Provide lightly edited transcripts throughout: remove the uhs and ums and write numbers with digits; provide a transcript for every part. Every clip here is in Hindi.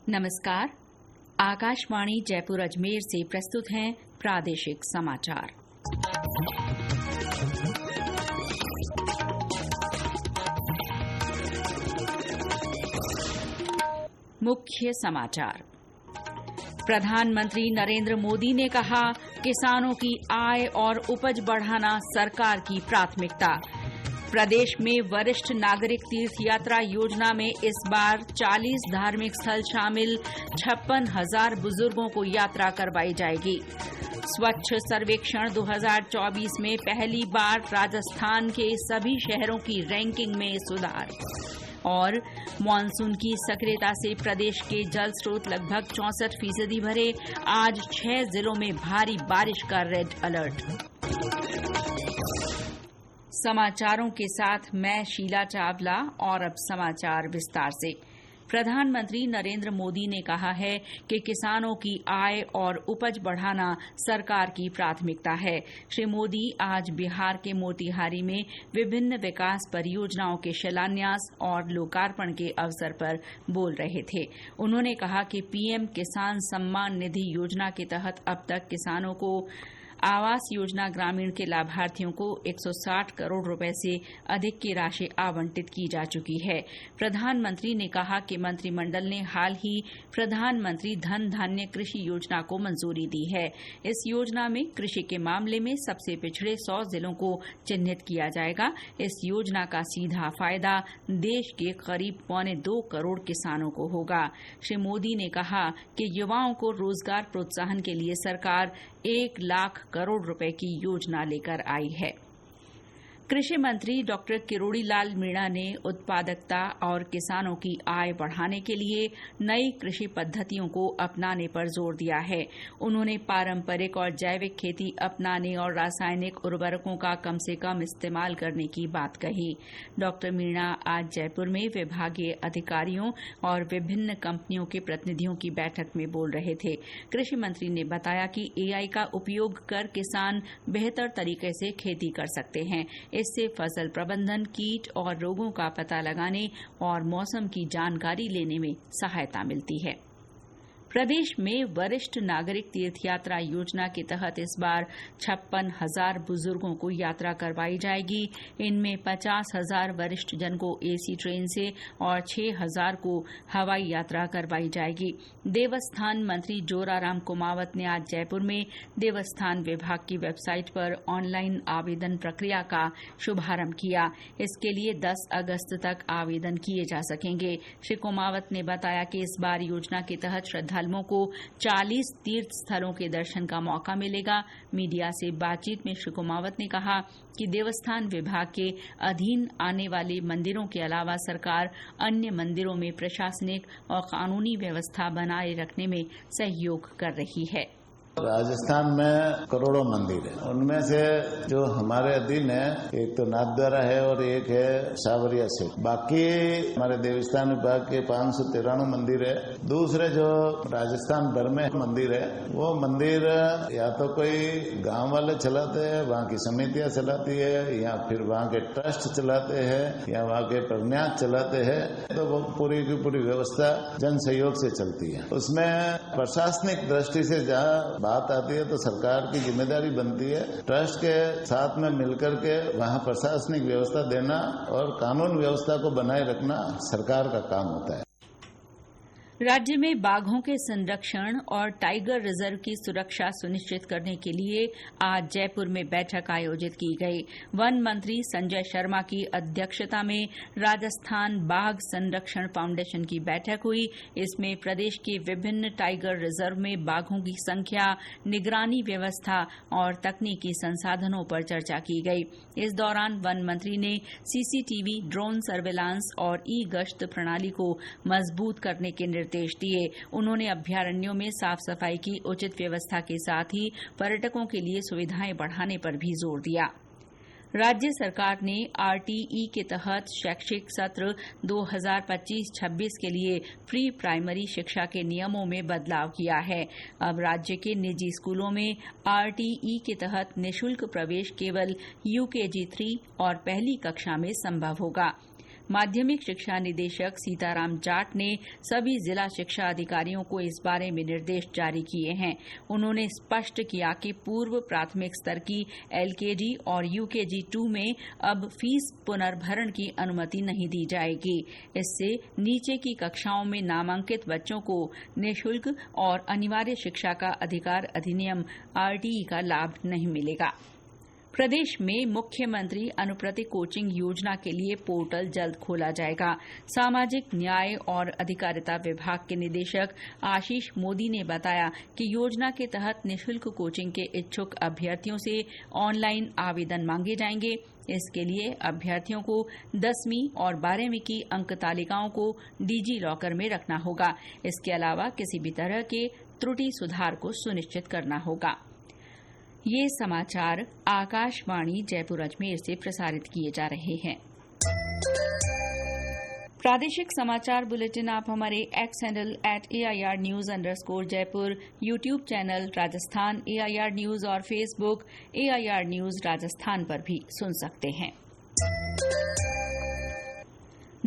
नमस्कार। आकाशवाणी जयपुर अजमेर से प्रस्तुत हैं प्रादेशिक समाचार। मुख्य समाचार। प्रधानमंत्री नरेंद्र मोदी ने कहा, किसानों की आय और उपज बढ़ाना सरकार की प्राथमिकता। प्रदेश में वरिष्ठ नागरिक तीर्थ यात्रा योजना में इस बार 40 धार्मिक स्थल शामिल, 56,000 बुजुर्गों को यात्रा करवाई जाएगी। स्वच्छ सर्वेक्षण 2024 में पहली बार राजस्थान के सभी शहरों की रैंकिंग में सुधार। और मानसून की सक्रियता से प्रदेश के जल स्रोत लगभग 64% भरे, आज 6 जिलों में भारी बारिश का रेड अलर्ट। समाचारों के साथ मैं शीला चावला और अब समाचार विस्तार से। प्रधानमंत्री नरेंद्र मोदी ने कहा है कि किसानों की आय और उपज बढ़ाना सरकार की प्राथमिकता है। श्री मोदी आज बिहार के मोतिहारी में विभिन्न विकास परियोजनाओं के शिलान्यास और लोकार्पण के अवसर पर बोल रहे थे। उन्होंने कहा कि पीएम किसान सम्मान निधि योजना के तहत अब तक किसानों को आवास योजना ग्रामीण के लाभार्थियों को 160 करोड़ रुपए से अधिक की राशि आवंटित की जा चुकी है। प्रधानमंत्री ने कहा कि मंत्रिमंडल ने हाल ही प्रधानमंत्री धन धान्य कृषि योजना को मंजूरी दी है। इस योजना में कृषि के मामले में सबसे पिछड़े 100 जिलों को चिन्हित किया जाएगा। इस योजना का सीधा फायदा देश के करीब 1.25 करोड़ किसानों को होगा। श्री मोदी ने कहा कि युवाओं को रोजगार प्रोत्साहन के लिए सरकार 1 लाख करोड़ रुपए की योजना लेकर आई है। कृषि मंत्री डॉक्टर किरोड़ी लाल मीणा ने उत्पादकता और किसानों की आय बढ़ाने के लिए नई कृषि पद्धतियों को अपनाने पर जोर दिया है। उन्होंने पारंपरिक और जैविक खेती अपनाने और रासायनिक उर्वरकों का कम से कम इस्तेमाल करने की बात कही। डॉक्टर मीणा आज जयपुर में विभागीय अधिकारियों और विभिन्न कंपनियों के प्रतिनिधियों की बैठक में बोल रहे थे। कृषि मंत्री ने बताया कि एआई का उपयोग कर किसान बेहतर तरीके से खेती कर सकते हैं। इससे फसल प्रबंधन, कीट और रोगों का पता लगाने और मौसम की जानकारी लेने में सहायता मिलती है। प्रदेश में वरिष्ठ नागरिक तीर्थ यात्रा योजना के तहत इस बार 56,000 बुजुर्गों को यात्रा करवाई जाएगी। इनमें 50,000 वरिष्ठ जन को एसी ट्रेन से और 6,000 को हवाई यात्रा करवाई जाएगी। देवस्थान मंत्री जोराराम कुमावत ने आज जयपुर में देवस्थान विभाग की वेबसाइट पर ऑनलाइन आवेदन प्रक्रिया का शुभारंभ किया। इसके लिए 10 अगस्त तक आवेदन किए जा सकेंगे। श्री कुमावत ने बताया कि इस बार योजना के तहत श्रद्धालुओं को 40 तीर्थ स्थलों के दर्शन का मौका मिलेगा। मीडिया से बातचीत में श्री कुमावत ने कहा कि देवस्थान विभाग के अधीन आने वाले मंदिरों के अलावा सरकार अन्य मंदिरों में प्रशासनिक और कानूनी व्यवस्था बनाए रखने में सहयोग कर रही है। राजस्थान में करोड़ों मंदिर है। उनमें से जो हमारे अधीन है, एक तो नाथद्वारा है और एक है सावरिया से। बाकी हमारे देवस्थान विभाग के 593 मंदिर है। दूसरे जो राजस्थान भर में मंदिर है, वो मंदिर या तो कोई गांव वाले चलाते हैं, वहाँ की समितियां चलाती है, या फिर वहाँ के ट्रस्ट चलाते हैं, या वहाँ के प्रन्यास चलाते हैं। तो वो पूरी की पूरी व्यवस्था जन सहयोग से चलती है। उसमें प्रशासनिक दृष्टि से जहाँ बात आती है तो सरकार की जिम्मेदारी बनती है ट्रस्ट के साथ में मिलकर के वहाँ प्रशासनिक व्यवस्था देना और कानून व्यवस्था को बनाए रखना सरकार का काम होता है। राज्य में बाघों के संरक्षण और टाइगर रिजर्व की सुरक्षा सुनिश्चित करने के लिए आज जयपुर में बैठक आयोजित की गई। वन मंत्री संजय शर्मा की अध्यक्षता में राजस्थान बाघ संरक्षण फाउंडेशन की बैठक हुई। इसमें प्रदेश के विभिन्न टाइगर रिजर्व में बाघों की संख्या, निगरानी व्यवस्था और तकनीकी संसाधनों पर चर्चा की गई। इस दौरान वन मंत्री ने सीसीटीवी, ड्रोन सर्विलांस और ई गश्त प्रणाली को मजबूत करने के निर्देश दिए। उन्होंने अभ्यारण्यों में साफ सफाई की उचित व्यवस्था के साथ ही पर्यटकों के लिए सुविधाएं बढ़ाने पर भी जोर दिया। राज्य सरकार ने आरटीई के तहत शैक्षिक सत्र 2025-26 के लिए प्री प्राइमरी शिक्षा के नियमों में बदलाव किया है। अब राज्य के निजी स्कूलों में आरटीई के तहत निःशुल्क प्रवेश केवल यूकेजी 3 और पहली कक्षा में संभव होगा। माध्यमिक शिक्षा निदेशक सीताराम जाट ने सभी जिला शिक्षा अधिकारियों को इस बारे में निर्देश जारी किए हैं। उन्होंने स्पष्ट किया कि पूर्व प्राथमिक स्तर की एलकेजी और यूकेजी 2 में अब फीस पुनर्भरण की अनुमति नहीं दी जाएगी। इससे नीचे की कक्षाओं में नामांकित बच्चों को निःशुल्क और अनिवार्य शिक्षा का अधिकार अधिनियम आरटीई का लाभ नहीं मिलेगा। प्रदेश में मुख्यमंत्री अनुप्रति कोचिंग योजना के लिए पोर्टल जल्द खोला जाएगा। सामाजिक न्याय और अधिकारिता विभाग के निदेशक आशीष मोदी ने बताया कि योजना के तहत निःशुल्क कोचिंग के इच्छुक अभ्यर्थियों से ऑनलाइन आवेदन मांगे जाएंगे। इसके लिए अभ्यर्थियों को 10वीं और 12वीं की अंक तालिकाओं को डिजी लॉकर में रखना होगा। इसके अलावा किसी भी तरह के त्रुटि सुधार को सुनिश्चित करना होगा। ये समाचार आकाशवाणी जयपुर अजमेर से प्रसारित किए जा रहे हैं। प्रादेशिक समाचार बुलेटिन आप हमारे x handle @AIRnews_Jaipur, YouTube channel Rajasthan AIR news और फेसबुक AIR न्यूज राजस्थान पर भी सुन सकते हैं।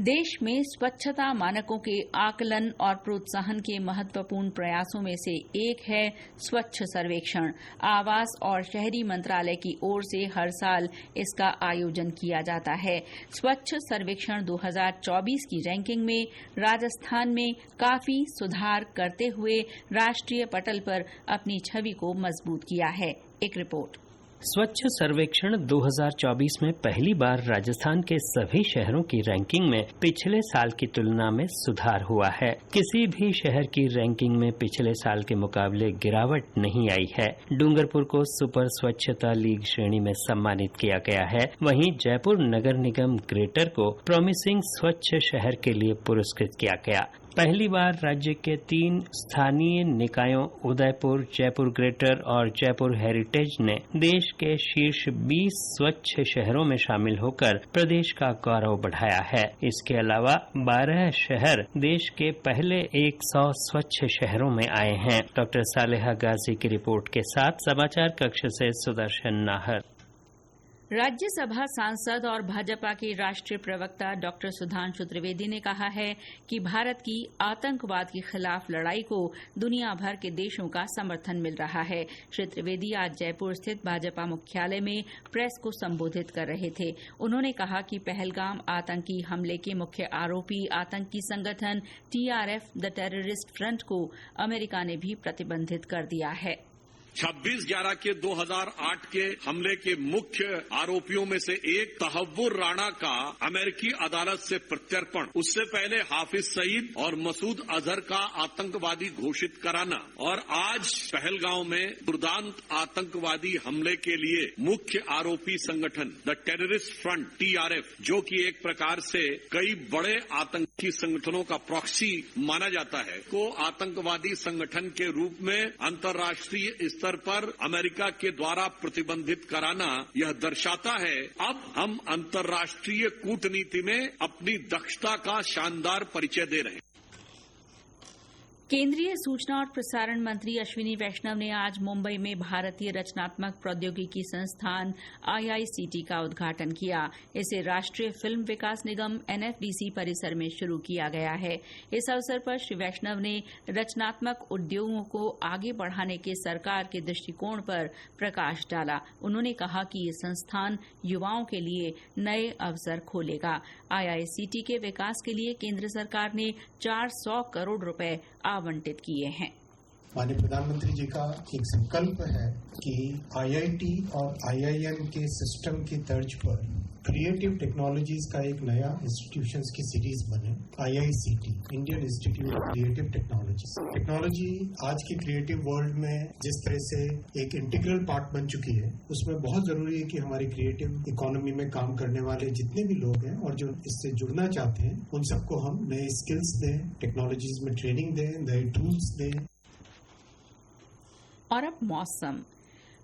देश में स्वच्छता मानकों के आकलन और प्रोत्साहन के महत्वपूर्ण प्रयासों में से एक है स्वच्छ सर्वेक्षण। आवास और शहरी मंत्रालय की ओर से हर साल इसका आयोजन किया जाता है। स्वच्छ सर्वेक्षण 2024 की रैंकिंग में राजस्थान में काफी सुधार करते हुए राष्ट्रीय पटल पर अपनी छवि को मजबूत किया है। एक रिपोर्ट। स्वच्छ सर्वेक्षण 2024 में पहली बार राजस्थान के सभी शहरों की रैंकिंग में पिछले साल की तुलना में सुधार हुआ है। किसी भी शहर की रैंकिंग में पिछले साल के मुकाबले गिरावट नहीं आई है। डूंगरपुर को सुपर स्वच्छता लीग श्रेणी में सम्मानित किया गया है। वहीं जयपुर नगर निगम ग्रेटर को प्रॉमिसिंग स्वच्छ शहर के लिए पुरस्कृत किया गया। पहली बार राज्य के 3 स्थानीय निकायों उदयपुर, जयपुर ग्रेटर और जयपुर हेरिटेज ने देश के शीर्ष 20 स्वच्छ शहरों में शामिल होकर प्रदेश का गौरव बढ़ाया है। इसके अलावा 12 शहर देश के पहले 100 स्वच्छ शहरों में आए हैं। डॉक्टर सालेहा गाजी की रिपोर्ट के साथ समाचार कक्ष से सुदर्शन नाहर। राज्यसभा सांसद और भाजपा के राष्ट्रीय प्रवक्ता डॉक्टर सुधांशु त्रिवेदी ने कहा है कि भारत की आतंकवाद के खिलाफ लड़ाई को दुनिया भर के देशों का समर्थन मिल रहा है। श्री त्रिवेदी आज जयपुर स्थित भाजपा मुख्यालय में प्रेस को संबोधित कर रहे थे। उन्होंने कहा कि पहलगाम आतंकी हमले के मुख्य आरोपी आतंकी संगठन TRF द टेररिस्ट फ्रंट को अमेरिका ने भी प्रतिबंधित कर दिया है। 26/11 के 2008 के हमले के मुख्य आरोपियों में से एक तहव्वुर राणा का अमेरिकी अदालत से प्रत्यर्पण, उससे पहले हाफिज सईद और मसूद अजहर का आतंकवादी घोषित कराना और आज पहलगांव में दुर्दांत आतंकवादी हमले के लिए मुख्य आरोपी संगठन द टेररिस्ट फ्रंट TRF, जो कि एक प्रकार से कई बड़े आतंकी संगठनों का प्रॉक्सी माना जाता है, को आतंकवादी संगठन के रूप में अंतर्राष्ट्रीय स्तर पर अमेरिका के द्वारा प्रतिबंधित कराना यह दर्शाता है अब हम अंतर्राष्ट्रीय कूटनीति में अपनी दक्षता का शानदार परिचय दे रहे हैं। केंद्रीय सूचना और प्रसारण मंत्री अश्विनी वैष्णव ने आज मुंबई में भारतीय रचनात्मक प्रौद्योगिकी संस्थान IICT का उद्घाटन किया। इसे राष्ट्रीय फिल्म विकास निगम NFDC परिसर में शुरू किया गया है। इस अवसर पर श्री वैष्णव ने रचनात्मक उद्योगों को आगे बढ़ाने के सरकार के दृष्टिकोण पर प्रकाश डाला। उन्होंने कहा कि ये संस्थान युवाओं के लिए नए अवसर खोलेगा। IICT के विकास के लिए केंद्र सरकार ने 400 करोड़ रुपए आवंटित किए हैं। माननीय प्रधानमंत्री जी का एक संकल्प है कि IIT और IIM के सिस्टम की तर्ज पर क्रिएटिव टेक्नोलॉजीज का एक नया इंस्टीट्यूशंस की सीरीज बने। IICT, Indian institute of creative technology. Technology आज की क्रिएटिव वर्ल्ड में जिस तरह से एक इंटीग्रल पार्ट बन चुकी है, उसमें बहुत जरूरी है कि हमारी क्रिएटिव इकोनॉमी में काम करने वाले जितने भी लोग हैं और जो इससे जुड़ना चाहते हैं, उन सबको हम नए स्किल्स दें, टेक्नोलॉजीज में ट्रेनिंग दें, नए टूल्स दें। और अब मौसम।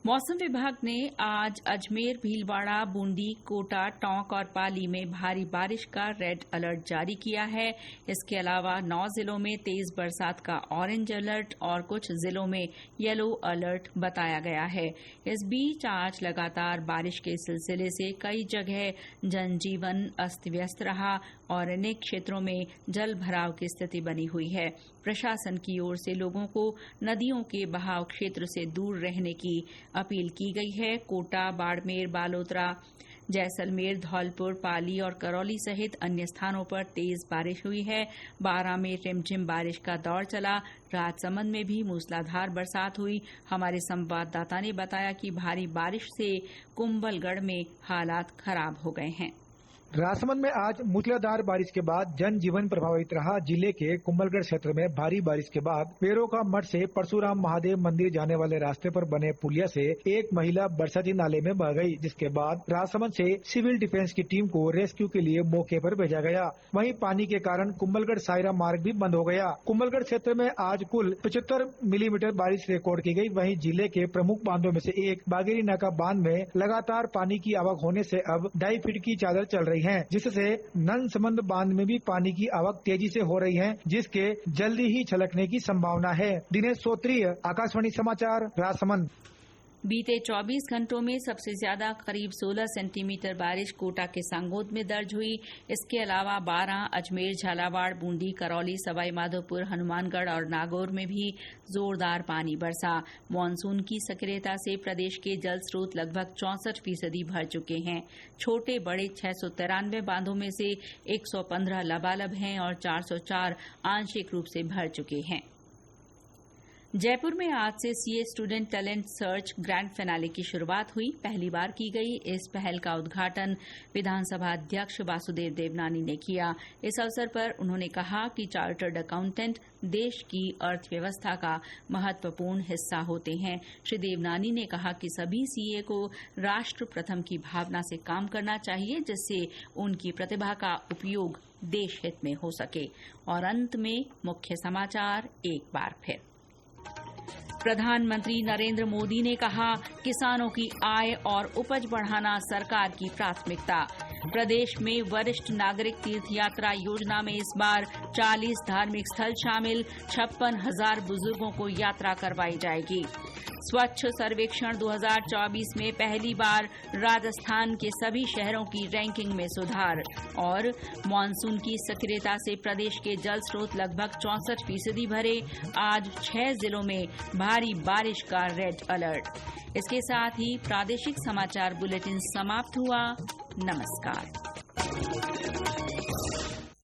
मौसम विभाग ने आज अजमेर, भीलवाड़ा, बूंदी, कोटा, टोंक और पाली में भारी बारिश का रेड अलर्ट जारी किया है। इसके अलावा 9 जिलों में तेज बरसात का ऑरेंज अलर्ट और कुछ जिलों में येलो अलर्ट बताया गया है। इस बीच आज लगातार बारिश के सिलसिले से कई जगह जनजीवन अस्त व्यस्त रहा और अनेक क्षेत्रों में जल भराव की स्थिति बनी हुई है। प्रशासन की ओर से लोगों को नदियों के बहाव क्षेत्र से दूर रहने की अपील की गई है। कोटा, बाड़मेर, बालोतरा, जैसलमेर, धौलपुर, पाली और करौली सहित अन्य स्थानों पर तेज बारिश हुई है। बारां में रिमझिम बारिश का दौर चला। राजसमंद में भी मूसलाधार बरसात हुई। हमारे संवाददाता ने बताया कि भारी बारिश से कुंभलगढ़ में हालात खराब हो गए हैं। राजसमंद में आज मूसलाधार बारिश के बाद जनजीवन प्रभावित रहा। जिले के कुंभलगढ़ क्षेत्र में भारी बारिश के बाद पेरोका मठ से परशुराम महादेव मंदिर जाने वाले रास्ते पर बने पुलिया से एक महिला बरसाती नाले में बह गई, जिसके बाद राजसमंद से सिविल डिफेंस की टीम को रेस्क्यू के लिए मौके पर भेजा गया। वहीं पानी के कारण कुंभलगढ़ सायरा मार्ग भी बंद हो गया। कुंभलगढ़ क्षेत्र में आज कुल 75 मिलीमीटर बारिश रिकॉर्ड की गई। वहीं जिले के प्रमुख बांधों में से एक बागेरी नाका बांध में लगातार पानी की आवक होने से अब 2.5 फीट की चादर चल रही है, जिससे नंदसमंद बांध में भी पानी की आवक तेजी से हो रही है, जिसके जल्दी ही छलकने की संभावना है। दिनेश सोत्रीय, आकाशवाणी समाचार, राजसमंद। बीते 24 घंटों में सबसे ज्यादा करीब 16 सेंटीमीटर बारिश कोटा के सांगोद में दर्ज हुई। इसके अलावा बारां, अजमेर, झालावाड़, बूंदी, करौली, सवाईमाधोपुर, हनुमानगढ़ और नागौर में भी जोरदार पानी बरसा। मानसून की सक्रियता से प्रदेश के जल स्रोत लगभग 64% भर चुके हैं। छोटे बड़े 693 बांधों में से 115 लबालब हैं और 404 आंशिक रूप से भर चुके हैं। जयपुर में आज से CA student talent search grand finale की शुरुआत हुई। पहली बार की गई इस पहल का उद्घाटन विधानसभा अध्यक्ष वासुदेव देवनानी ने किया। इस अवसर पर उन्होंने कहा कि चार्टर्ड अकाउंटेंट देश की अर्थव्यवस्था का महत्वपूर्ण हिस्सा होते हैं। श्री देवनानी ने कहा कि सभी सीए को राष्ट्र प्रथम की भावना से काम करना चाहिए, जिससे उनकी प्रतिभा का उपयोग देश हित में हो सके। और अंत में मुख्य समाचार एक बार फिर। प्रधानमंत्री नरेंद्र मोदी ने कहा, किसानों की आय और उपज बढ़ाना सरकार की प्राथमिकता। प्रदेश में वरिष्ठ नागरिक तीर्थ यात्रा योजना में इस बार 40 धार्मिक स्थल शामिल, 56,000 बुजुर्गों को यात्रा करवाई जाएगी। स्वच्छ सर्वेक्षण 2024 में पहली बार राजस्थान के सभी शहरों की रैंकिंग में सुधार। और मानसून की सक्रियता से प्रदेश के जल स्रोत लगभग 64% भरे। आज 6 जिलों में भारी बारिश का रेड अलर्ट। इसके साथ ही प्रादेशिक समाचार बुलेटिन समाप्त हुआ। नमस्कार।